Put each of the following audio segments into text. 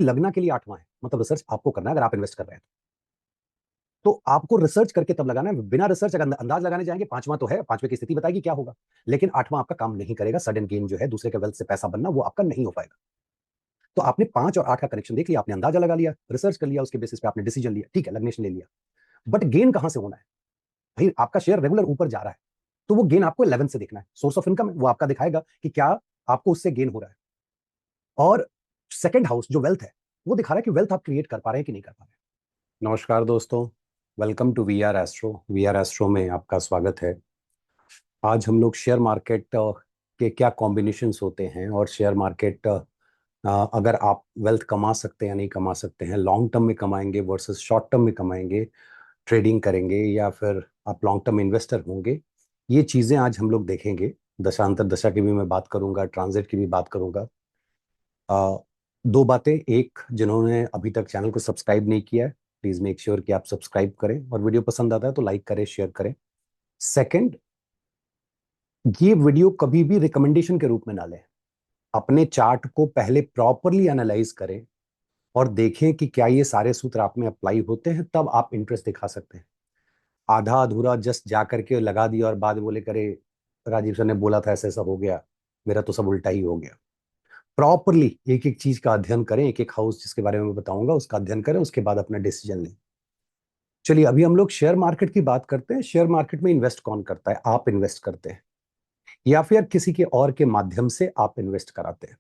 लगना के लिए 8वां है, मतलब रिसर्च आपको करना है अगर आप इन्वेस्ट कर रहे हैं तो आपको रिसर्च करके तब लगाना है। बिना रिसर्च अगर अंदाज लगाने जाएंगे, 5वां तो है, 5वें की स्थिति बताएगी क्या होगा, लेकिन 8वां आपका काम नहीं करेगा। सडन गेन जो है दूसरे के वेल्थ से पैसा बनना, वो आपका नहीं हो पाएगा। तो आपने 5 और 8 का कनेक्शन देख लिया, आपने अंदाजा लगा लिया, रिसर्च कर लिया, उसके बेसिस पे आपने डिसीजन लिया, ठीक है, लग्नेशन ले लिया। बट गेन कहां से होना है भाई? आपका शेयर रेगुलर ऊपर जा रहा है, तो वो गेन आपको 11 से देखना है। सोर्स ऑफ इनकम है, वो आपका दिखाएगा कि क्या आपको उससे गेन हो रहा है। और सेकंड हाउस जो वेल्थ है, वो दिखा रहा है कि वेल्थ आप क्रिएट कर पा रहे हैं कि नहीं कर पा रहे हैं। नमस्कार दोस्तों, welcome to V R Astro. V R Astro में आपका स्वागत है। आज हम लोग शेयर मार्केट के क्या कॉम्बिनेशंस होते हैं, और शेयर मार्केट अगर आप वेल्थ कमा सकते हैं या नहीं कमा सकते हैं, लॉन्ग टर्म में कमाएंगे वर्सेस शॉर्ट टर्म में कमाएंगे, ट्रेडिंग करेंगे या फिर आप लॉन्ग टर्म इन्वेस्टर होंगे, ये चीज़ें आज हम लोग देखेंगे। दशांतर दशा की भी मैं बात करूंगा, ट्रांजिट की भी बात करूंगा। अ, दो बातें, एक, जिन्होंने अभी तक चैनल को सब्सक्राइब नहीं किया है, प्लीज़ मेक श्योर कि आप सब्सक्राइब करें, और वीडियो पसंद आता है तो लाइक करें, शेयर करें। सेकंड, ये वीडियो कभी भी रिकमेंडेशन के रूप में ना लें। अपने चार्ट को पहले प्रॉपरली एनालाइज करें और देखें कि क्या ये सारे सूत्र आप में अप्लाई होते हैं, तब आप इंटरेस्ट दिखा सकते हैं। आधा अधूरा जस्ट जा करके लगा दिया और बाद में बोले करे राजीव सर ने बोला था ऐसा ऐसा हो गया, मेरा तो सब उल्टा ही हो गया। प्रॉपरली एक एक चीज का अध्ययन करें, एक एक हाउस जिसके बारे में मैं बताऊंगा उसका अध्ययन करें, उसके बाद अपना डिसीजन लें। चलिए, अभी हम लोग शेयर मार्केट की बात करते हैं। शेयर मार्केट में इन्वेस्ट कौन करता है? आप इन्वेस्ट करते हैं या फिर किसी के और के माध्यम से आप इन्वेस्ट कराते हैं?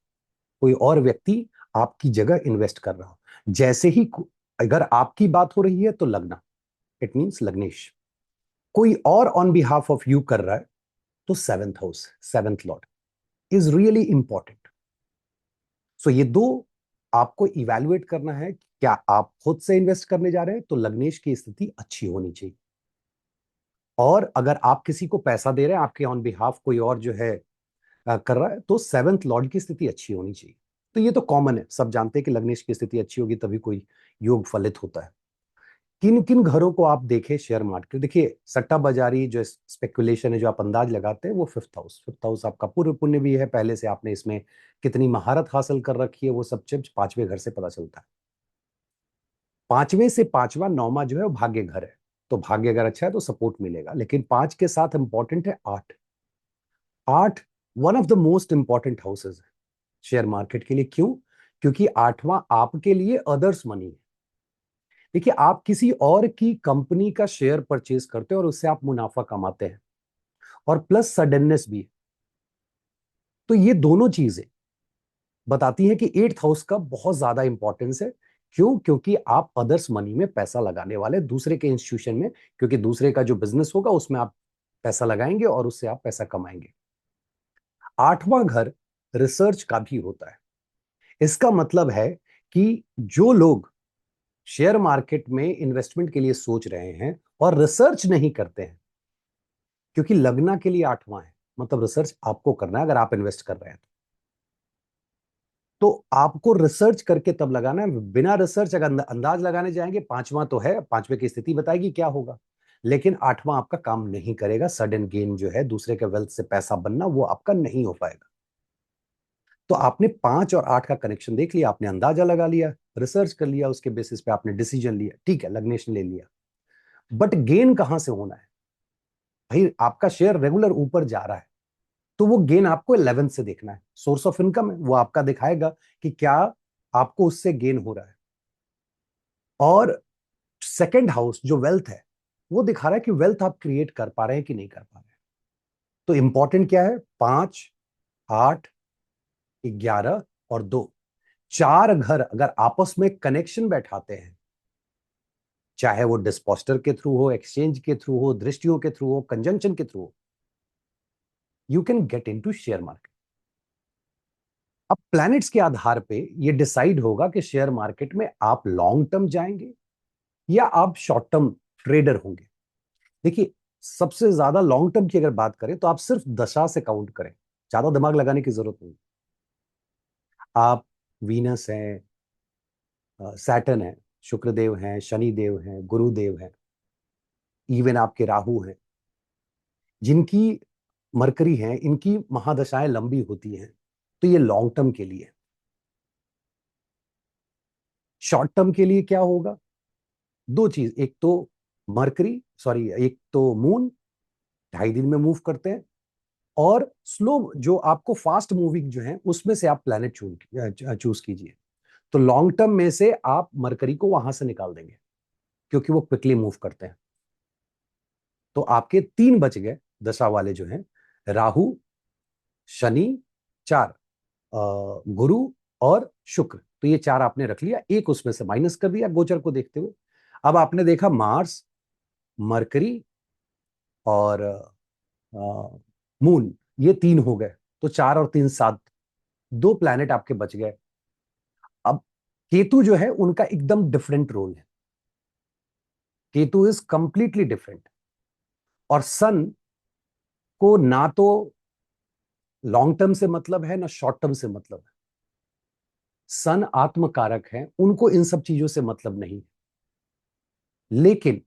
कोई और व्यक्ति आपकी जगह इन्वेस्ट कर रहा हो। जैसे ही अगर आपकी बात हो रही है तो लगना, इट मींस लग्नेश। कोई और ऑन बिहाफ ऑफ यू कर रहा है तो seventh house, seventh lord is really important. So ये दो आपको इवैल्यूएट करना है। क्या आप खुद से इन्वेस्ट करने जा रहे हैं तो लग्नेश की स्थिति अच्छी होनी चाहिए, और अगर आप किसी को पैसा दे रहे हैं, आपके ऑन बिहाफ कोई और जो है कर रहा है, तो सेवेंथ लॉर्ड की स्थिति अच्छी होनी चाहिए। तो ये तो कॉमन है, सब जानते हैं कि लग्नेश की स्थिति अच्छी होगी तभी कोई योग फलित होता है। किन किन घरों को आप देखें शेयर मार्केट, देखिए सट्टा बाजारी जो स्पेकुलेशन है, जो आप अंदाज लगाते हैं, वो फिफ्थ हाउस आपका पूर्व पुण्य भी है, पहले से आपने इसमें कितनी महारत हासिल कर रखी है, वो सब चीज 5वें घर से पता चलता है। 5वें से 5वां 9वां जो है वो भाग्य घर है, तो भाग्य अगर अच्छा है तो सपोर्ट मिलेगा। लेकिन 5 के साथ इंपॉर्टेंट है 8। 8 one of the most important houses है शेयर मार्केट के लिए। क्यों? क्योंकि 8वां आपके लिए अदर्स मनी है। देखिए, आप किसी और की कंपनी का शेयर परचेज करते हैं और उससे आप मुनाफा कमाते हैं, और प्लस सडननेस भी है। तो ये दोनों चीजें बताती हैं कि 8th हाउस का बहुत ज्यादा इंपॉर्टेंस है। क्यों? क्योंकि आप अदर्स मनी में पैसा लगाने वाले, दूसरे के इंस्टीट्यूशन में, क्योंकि दूसरे का जो बिजनेस होगा उसमें आप पैसा लगाएंगे और उससे आप पैसा कमाएंगे। 8वां घर रिसर्च का भी होता है। इसका मतलब है कि जो लोग शेयर मार्केट में इन्वेस्टमेंट के लिए सोच रहे हैं और रिसर्च नहीं करते हैं, क्योंकि लगना के लिए 8वां है, मतलब रिसर्च आपको करना है अगर आप इन्वेस्ट कर रहे हैं तो आपको रिसर्च करके तब लगाना है। बिना रिसर्च अगर अंदाज लगाने जाएंगे, 5वां तो है, 5वें की स्थिति बताएगी क्या होगा, लेकिन 8वां आपका काम नहीं करेगा। सडन गेन जो है दूसरे के वेल्थ से पैसा बनना, वो आपका नहीं हो पाएगा। तो आपने 5 और 8 का कनेक्शन देख लिया, आपने अंदाजा लगा लिया, रिसर्च कर लिया, उसके बेसिस पे आपने डिसीजन लिया, ठीक है, लग्नेशन ले लिया। बट गेन कहां से होना है भाई? आपका शेयर रेगुलर ऊपर जा रहा है, तो वो गेन आपको 11 से देखना है। सोर्स ऑफ इनकम है, वो आपका दिखाएगा कि क्या आपको उससे गेन हो रहा है। और सेकंड हाउस जो वेल्थ है, वो दिखा रहा है कि वेल्थ आप क्रिएट कर पा रहे हैं कि नहीं कर पा रहे हैं। तो इंपॉर्टेंट क्या है? 5, 8, 11 और 2, 4 घर अगर आपस में कनेक्शन बैठाते हैं, चाहे वो डिस्पोस्टर के थ्रू हो, एक्सचेंज के थ्रू हो, दृष्टियों के थ्रू हो, कंजंक्शन के थ्रू हो, you can get into share market. अब प्लैनेट्स के आधार पे ये डिसाइड होगा कि शेयर मार्केट में आप लॉन्ग टर्म जाएंगे या आप शॉर्ट टर्म ट्रेडर होंगे। देखिए, सबसे ज्यादा लॉन्ग टर्म की अगर बात करें तो आप सिर्फ दशा से काउंट करें, ज्यादा दिमाग लगाने की जरूरत नहीं। आप वीनस हैं, सैटर्न है, शुक्रदेव हैं, शनिदेव हैं, गुरुदेव हैं, इवन आपके राहु हैं, जिनकी मरकरी हैं, इनकी महादशाएं लंबी होती हैं, तो ये लॉन्ग टर्म के लिए। शॉर्ट टर्म के लिए क्या होगा, दो चीज, एक तो मरकरी सॉरी एक तो मून 2.5 दिन में मूव करते हैं, और स्लो जो आपको फास्ट मूविंग जो है उसमें से आप प्लैनेट चूज कीजिए। तो लॉन्ग टर्म में से आप मरकरी को वहां से निकाल देंगे क्योंकि वो क्विकली मूव करते हैं। तो आपके 3 बच गए दशा वाले जो हैं, राहु, शनि, 4, गुरु और शुक्र। तो ये 4 आपने रख लिया, एक उसमें से माइनस कर दिया गोचर को देखते हुए। अब आपने देखा मार्स, मरकरी और मून, ये 3 हो गए, तो 4 और 3 7, 2 प्लैनेट आपके बच गए। अब केतु जो है उनका एकदम डिफरेंट रोल है, केतु इज कंप्लीटली डिफरेंट। और सन को ना तो लॉन्ग टर्म से मतलब है ना शॉर्ट टर्म से मतलब है। सन आत्मकारक है, उनको इन सब चीजों से मतलब नहीं। लेकिन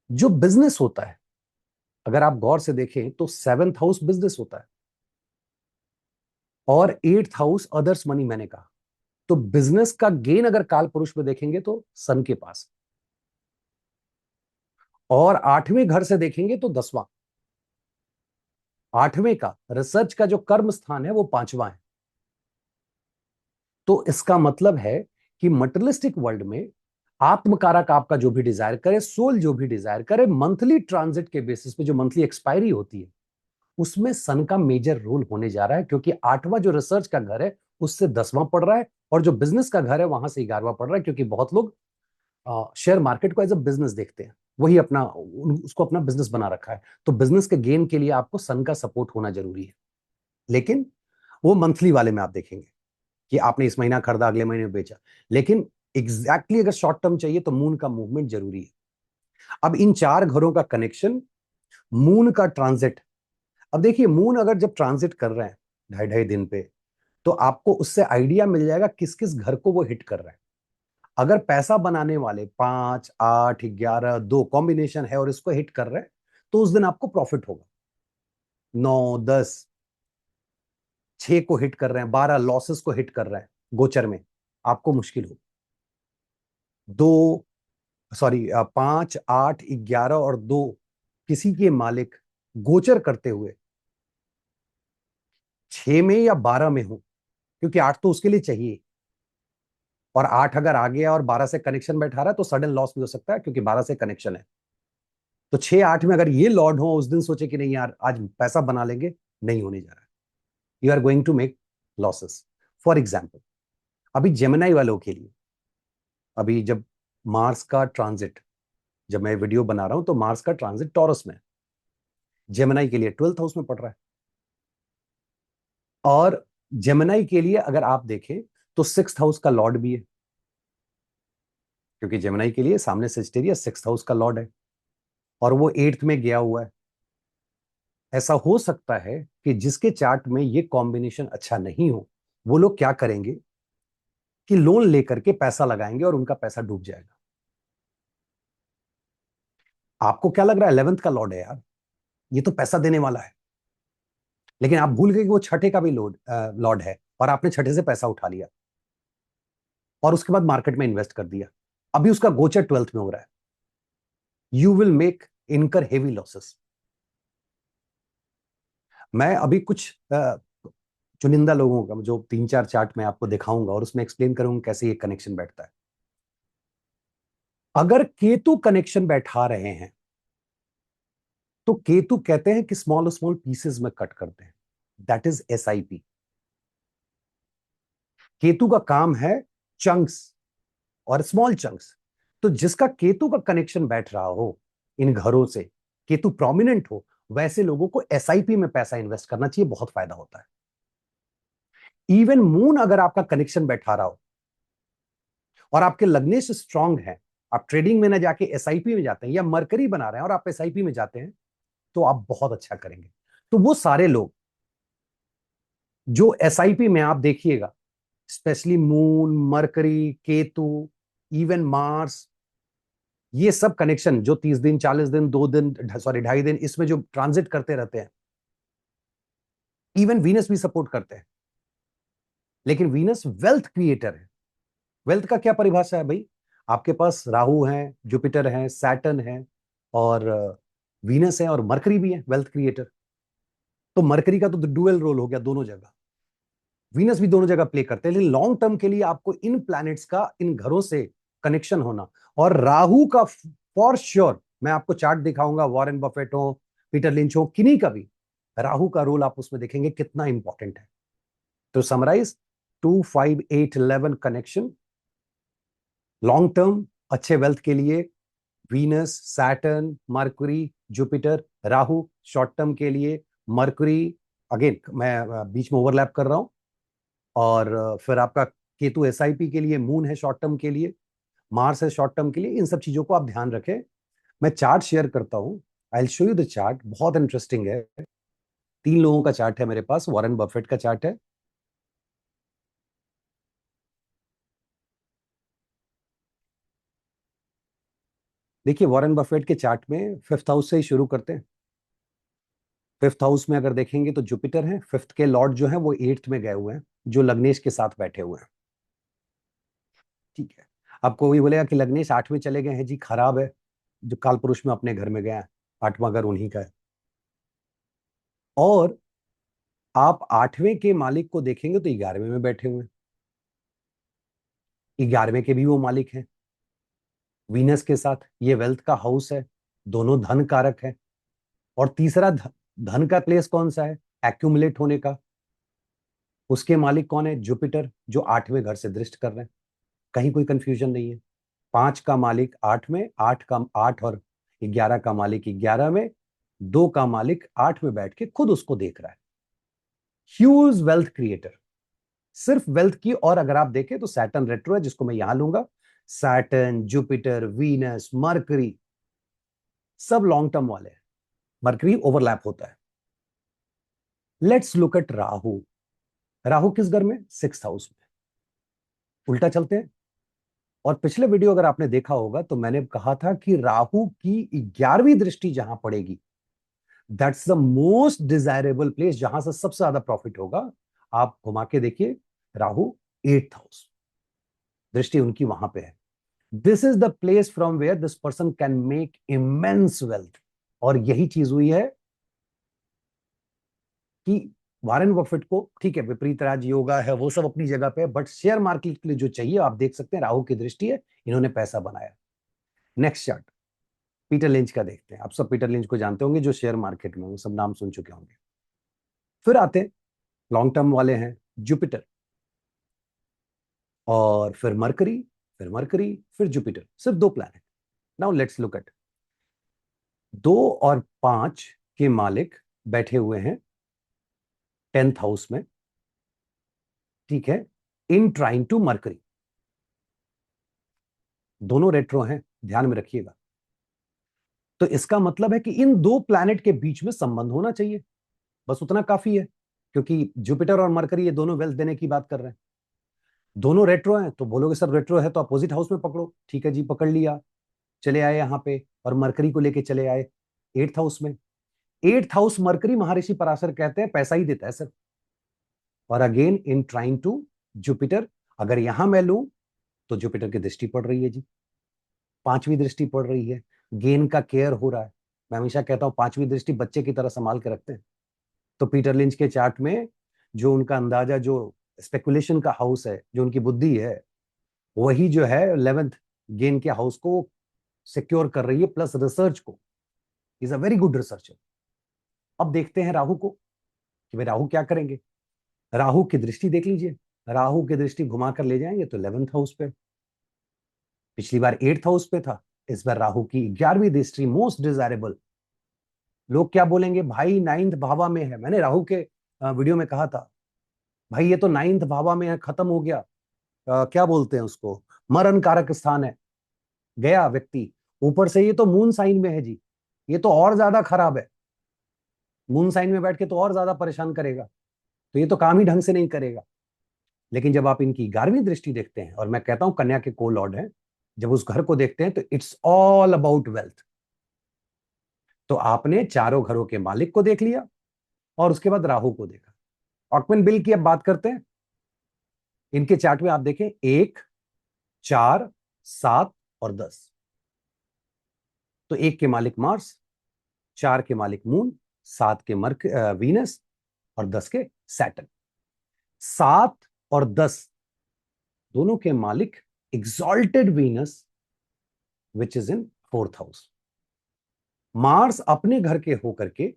जो बिजनेस होता है, अगर आप गौर से देखें तो 7th हाउस बिजनेस होता है और 8th हाउस अदर्स मनी, मैंने कहा। तो बिजनेस का गेन अगर काल पुरुष में देखेंगे तो सन के पास, और 8वें घर से देखेंगे तो 10वां। 8वें का रिसर्च का जो कर्म स्थान है वो 5वां है। तो इसका मतलब है कि मटेरियलिस्टिक वर्ल्ड में आत्मकारक आपका जो भी डिजायर करे, सोल जो भी डिजायर करे, मंथली ट्रांजिट के बेसिस पे जो मंथली एक्सपायरी होती है उसमें सन का मेजर रोल होने जा रहा है, क्योंकि 8वां जो रिसर्च का घर है उससे 10वां पड़ रहा है, और जो बिजनेस का घर है वहां से 11वां पड़ रहा है, क्योंकि बहुत लोग शेयर मार्केट को एज अ बिजनेस देखते हैं, वही अपना उसको अपना बिजनेस बना रखा है। तो बिजनेस के गेन के लिए आपको सन का सपोर्ट होना जरूरी है। लेकिन वो मंथली वाले में आप देखेंगे कि आपने इस महीना खरीदा, अगले महीने बेचा। लेकिन एग्जैक्टली अगर शॉर्ट टर्म चाहिए तो मून का मूवमेंट जरूरी है। अब इन 4 घरों का कनेक्शन, मून का ट्रांजिट। अब देखिए, मून अगर जब ट्रांजिट कर रहे हैं 2.5 दिन पे, तो आपको उससे आइडिया मिल जाएगा किस किस घर को वो हिट कर रहा है। अगर पैसा बनाने वाले 5, 8, 11, 2 कॉम्बिनेशन है और इसको हिट कर रहे हैं, तो उस दिन आपको प्रॉफिट होगा। 9, 10, 6 को हिट कर रहे हैं, 12 लॉसेस को हिट कर रहे हैं गोचर में, आपको मुश्किल हो। 2 सॉरी 5, 8, 11 और 2 किसी के मालिक गोचर करते हुए 6 में या 12 में हो, क्योंकि 8 तो उसके लिए चाहिए, और 8 अगर आ गया और 12 से कनेक्शन बैठा रहा है तो सडन लॉस भी हो सकता है, क्योंकि 12 से कनेक्शन है। तो 6, 8 में अगर ये लॉर्ड हो, उस दिन सोचे कि नहीं यार आज पैसा बना लेंगे, नहीं होने जा रहा है। You are going to make losses. For example, अभी जेमिनाई वालों के लिए, अभी जब मार्स का ट्रांजिट, जब मैं वीडियो बना रहा हूं तो मार्स का ट्रांजिट टॉरस में, जेमिनाई के लिए 12th हाउस में पड़ रहा है। और जेमिनाई के लिए अगर आप देखें तो 6th हाउस का लॉर्ड भी है, क्योंकि जेमिनाई के लिए सामने सेजिटेरियस 6th हाउस का लॉर्ड है, और वो 8th में गया हुआ है। ऐसा हो सकता है कि जिसके चार्ट में ये कॉम्बिनेशन अच्छा नहीं हो, वो लोग क्या करेंगे कि लोन लेकर के पैसा लगाएंगे और उनका पैसा डूब जाएगा। आपको क्या लग रहा है 11th का लॉर्ड है यार, ये तो पैसा देने वाला है, लेकिन आप भूल गए कि वो छठे का भी लॉर्ड है, और आपने छठे से पैसा उठा लिया और उसके बाद मार्केट में इन्वेस्ट कर दिया। अभी उसका गोचर 12th में हो रहा है। यू विल मेक इनकर हेवी लॉसेस। मैं अभी कुछ चुनिंदा लोगों का जो 3-4 चार्ट मैं आपको दिखाऊंगा और उसमें एक्सप्लेन करूंगा कैसे ये कनेक्शन बैठता है। अगर केतु कनेक्शन बैठा रहे हैं तो केतु कहते हैं कि स्मॉल स्मॉल पीसेस में कट करते हैं, दैट इज SIP। केतु का काम है चंक्स और स्मॉल चंक्स। तो जिसका केतु का कनेक्शन बैठ रहा हो इन घरों से, केतु प्रोमिनेंट हो, वैसे लोगों को SIP में पैसा इन्वेस्ट करना चाहिए, बहुत फायदा होता है। इवन मून अगर आपका कनेक्शन बैठा रहा हो और आपके लग्नेश स्ट्रांग है, आप ट्रेडिंग में ना जाके SIP में जाते हैं, या मरकरी बना रहे हैं और आप SIP में जाते हैं, तो आप बहुत अच्छा करेंगे। तो वो सारे लोग जो SIP में, आप देखिएगा specially moon, mercury, Ketu, even Mars, ये सब कनेक्शन जो 30 दिन, 40 दिन, 2 दिन, सॉरी 2.5 दिन, इसमें जो ट्रांजिट करते रहते हैं, इवन वीनस भी सपोर्ट करते हैं। लेकिन वीनस वेल्थ क्रिएटर है, वेल्थ का क्या परिभाषा है भाई? आपके पास राहु है, जुपिटर है, सैटर्न है, और वीनस है, और मरकरी भी है वेल्थ क्रिएटर। तो मरकरी का तो डुअल रोल हो गया दोनों जगह, वीनस भी दोनों जगह प्ले करते हैं। लेकिन लॉन्ग टर्म के लिए आपको इन प्लैनेट्स का, इन घरों से कनेक्शन होना, और राहु का फॉर श्योर, मैं आपको चार्ट दिखाऊंगा, वॉरेन बफेट हो, पीटर लिंच हो, किन्हीं का भी राहु का रोल आप उसमें देखेंगे कितना इंपॉर्टेंट है। तो समराइज, 2 5 8 11 कनेक्शन लॉन्ग टर्म अच्छे वेल्थ के लिए, Venus, Saturn, Mercury, Jupiter, Rahu short term के लिए, मरकुरी, अगेन मैं बीच में ओवरलैप कर रहा हूं, और फिर आपका केतु एसआईपी के लिए, मून है शॉर्ट टर्म के लिए, मार्स है शॉर्ट टर्म के लिए। इन सब चीजों को आप ध्यान रखें। मैं चार्ट शेयर करता हूं, I will show you the chart, बहुत इंटरेस्टिंग है। 3 लोगों का चार्ट है मेरे पास, वॉरेन बफेट का चार्ट है, देखिए वॉरेन बफेट के चार्ट में 5th हाउस से ही शुरू करते हैं। 5th हाउस में अगर देखेंगे तो जुपिटर है, 5th के लॉर्ड जो है वो 8th में गए हुए हैं, जो लग्नेश के साथ बैठे हुए हैं। ठीक है, अब कोई बोलेगा कि लग्नेश 8वें चले गए हैं जी, खराब है, जो काल पुरुष में अपने घर में गया है, 8वां घर उन्हीं का है। और आप 8वें के मालिक को देखेंगे तो 11वें में बैठे हुए हैं, 11वें के भी वो मालिक हैं वीनस के साथ। ये वेल्थ का हाउस है, दोनों धन कारक है। और तीसरा धन का प्लेस कौन सा है, एक्यूमुलेट होने का, उसके मालिक कौन है, जुपिटर, जो 8वें घर से दृष्ट कर रहे हैं। कहीं कोई कंफ्यूजन नहीं है। 5 का मालिक 8 में, 8 का 8, और 11 का मालिक 11 में, 2 का मालिक 8 में बैठ के खुद उसको देख रहा है। ह्यूज वेल्थ क्रिएटर, सिर्फ वेल्थ की। और अगर आप देखें तो सैटर्न रेट्रो है, जिसको मैं यहां लूंगा। सैटर्न, जुपिटर, वीनस, मरकरी सब लॉन्ग टर्म वाले हैं, मरकरी ओवरलैप होता है। Let's look at Rahu. Rahu किस घर में, 6th हाउस में। उल्टा चलते हैं। और पिछले वीडियो अगर आपने देखा होगा तो मैंने कहा था कि राहु की 11वीं दृष्टि जहां पड़ेगी, that's the most desirable place, जहां से सबसे ज्यादा प्रॉफिट होगा। आप घुमा के देखिए, राहु 8th हाउस, दृष्टि उनकी वहां पे है। This is the place from where this person can make immense wealth. और यही चीज हुई है कि वॉरेन बफेट को, ठीक है विपरीत राज योगा है, वो सब अपनी जगह पे है, बट शेयर मार्केट के लिए जो चाहिए आप देख सकते हैं, राहु की दृष्टि है, इन्होंने पैसा बनाया। नेक्स्ट चार्ट पीटर लिंच का देखते हैं। आप सब पीटर लिंच को जानते होंगे, जो शेयर मार्केट में, वो सब नाम सुन चुके होंगे। फिर आते हैं लॉन्ग टर्म वाले हैं, जुपिटर, और फिर मरकरी, फिर मरकरी, फिर जुपिटर, सिर्फ 2 planet. Now let's look at 2 और 5 के मालिक बैठे हुए हैं 10th हाउस में, ठीक है, इन ट्राइंग टू मरकरी। दोनों रेट्रो हैं, ध्यान में रखिएगा। तो इसका मतलब है कि इन 2 प्लैनेट के बीच में संबंध होना चाहिए, बस उतना काफी है। क्योंकि जुपिटर और मरकरी ये दोनों वेल्थ देने की बात कर रहे हैं, दोनों रेट्रो हैं। तो बोलोगे सर रेट्रो है तो अपोजिट हाउस में पकड़ो, ठीक है जी, पकड़ लिया, चले आए यहां पे, और मरकरी को लेके चले आए 8th हाउस में। 8th हाउस मरकरी, महर्षि पराशर कहते हैं पैसा ही देता है सर। और again in trying to Jupiter, अगर यहां मैं लूं तो जुपिटर की दृष्टि पड़ रही है जी, 5वीं दृष्टि पड़ रही है, गेन का केयर हो रहा है। मैं हमेशा कहता हूं 5वीं दृष्टि बच्चे की तरह संभाल के रखते हैं। तो पीटर लिंच के चार्ट में जो उनका अंदाजा, जो स्पेकुलेशन का हाउस है, जो उनकी बुद्धि है, वही जो है 11th गेन के हाउस को सिक्योर कर रही है, प्लस रिसर्च को। Is a very good researcher. अब देखते हैं राहु को, कि भाई राहु क्या करेंगे। राहु की दृष्टि देख लीजिए, राहु की दृष्टि घुमा कर ले जाएंगे तो 11th हाउस पे, पिछली बार 8th हाउस पे था, इस बार राहु की 11वीं दृष्टि, मोस्ट डिजायरेबल। लोग क्या बोलेंगे, भाई 9th भावा में है। मैंने राहु के वीडियो में कहा था, भाई ये तो 9th भावा में है, खत्म हो गया, क्या बोलते हैं उसको, मरण कारक स्थान है, गया व्यक्ति। ऊपर से ये तो मून साइन में है जी, ये तो और ज्यादा खराब है, मून साइन में बैठ के तो और ज्यादा परेशान करेगा, तो ये तो काम ही ढंग से नहीं करेगा। लेकिन जब आप इनकी 11वीं दृष्टि देखते हैं, और मैं कहता हूं कन्या के को लॉर्ड है, जब उस घर को देखते हैं तो इट्स ऑल अबाउट वेल्थ। तो आपने चारों घरों के मालिक को देख लिया, और उसके बाद राहु को देखा। ऑकमैन बिल की अब बात करते हैं। इनके चार्ट में आप देखें, 1, 4, 7 और 10। तो 1 के मालिक मार्स, 4 के मालिक मून, 7 के वीनस और 10 के सैटर्न। 7 और 10 दोनों के मालिक exalted Venus which is in 4th house. Mars अपने घर के होकर के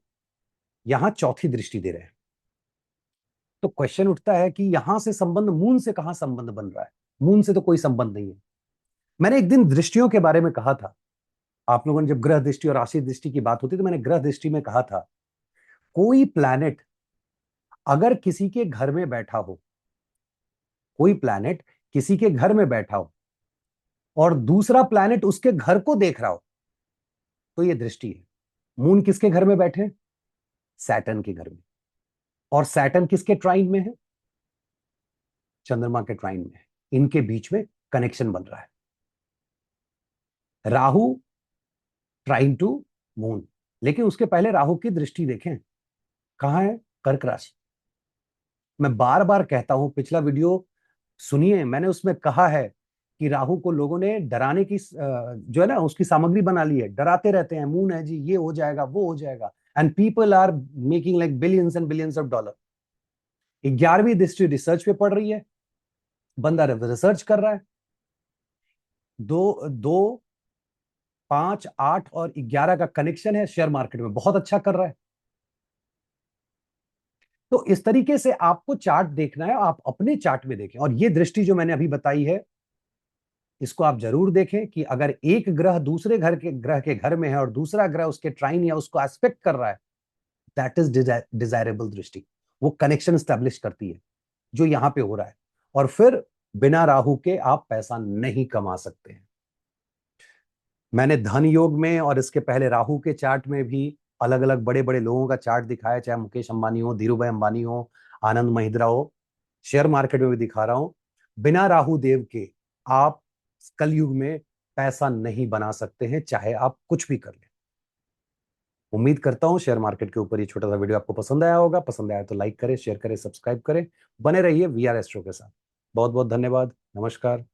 यहां चौथी दृष्टि दे रहे हैं। तो क्वेश्चन उठता है कि यहां से संबंध मून से कहां संबंध बन रहा है? मून से तो कोई संबंध नहीं है। मैंने एक दिन दृष्टियों के बारे में कहा था, आप लोगों ने जब ग्रह दृष्टि और राशि दृष्टि की बात होती तो मैंने ग्रह दृष्टि में कहा था, कोई प्लैनेट अगर किसी के घर में बैठा हो, कोई प्लैनेट किसी के घर में बैठा हो और दूसरा प्लैनेट उसके घर को देख रहा हो, तो ये दृष्टि है। मून किसके घर में बैठे हैं? सैटर्न के घर में। और सैटर्न किसके ट्राइन में है? चंद्रमा के ट्राइन में है। इनके बीच में कनेक्शन बन रहा है। राहु ट्राइन टू मून, लेकिन उसके पहले राहु की दृष्टि देखें, कहां है? कर्क राशि। मैं बार बार कहता हूं, पिछला वीडियो सुनिए, मैंने उसमें कहा है कि राहु को लोगों ने डराने की जो है ना उसकी सामग्री बना ली है। डराते रहते हैं, मून है जी, ये हो जाएगा, वो हो जाएगा, and people are making like billions and billions of dollar. 11वीं दृष्टि रिसर्च पे पड़ रही है, बंदा रिसर्च कर रहा है। 2, 5, 8 और 11 का कनेक्शन है, शेयर मार्केट में बहुत अच्छा कर रहा है। तो इस तरीके से आपको चार्ट देखना है, आप अपने चार्ट में देखें। और ये दृष्टि जो मैंने अभी बताई है, इसको आप जरूर देखें कि अगर एक ग्रह दूसरे ग्रह के घर में है और दूसरा ग्रह उसके ट्राइन या उसको एस्पेक्ट कर रहा है, दैट इज डिजायरेबल दृष्टि। वो कनेक्शन स्टैब्लिश करती है जो यहां पे हो रहा है। और फिर बिना राहु के आप पैसा नहीं कमा सकते हैं। मैंने धन योग में और इसके पहले राहु के चार्ट में भी अलग अलग बड़े बड़े लोगों का चार्ट दिखाया, चाहे मुकेश अंबानी हो, धीरू भाई अंबानी हो, आनंद महिंद्रा हो। शेयर मार्केट में भी दिखा रहा हूं, बिना राहु देव के आप कलयुग में पैसा नहीं बना सकते हैं, चाहे आप कुछ भी कर लें। उम्मीद करता हूं शेयर मार्केट के ऊपर ये छोटा सा वीडियो आपको पसंद आया होगा। पसंद आया तो लाइक करें, शेयर करें, सब्सक्राइब करें। बने रहिए वी आर एस्ट्रो के साथ। बहुत बहुत धन्यवाद। नमस्कार।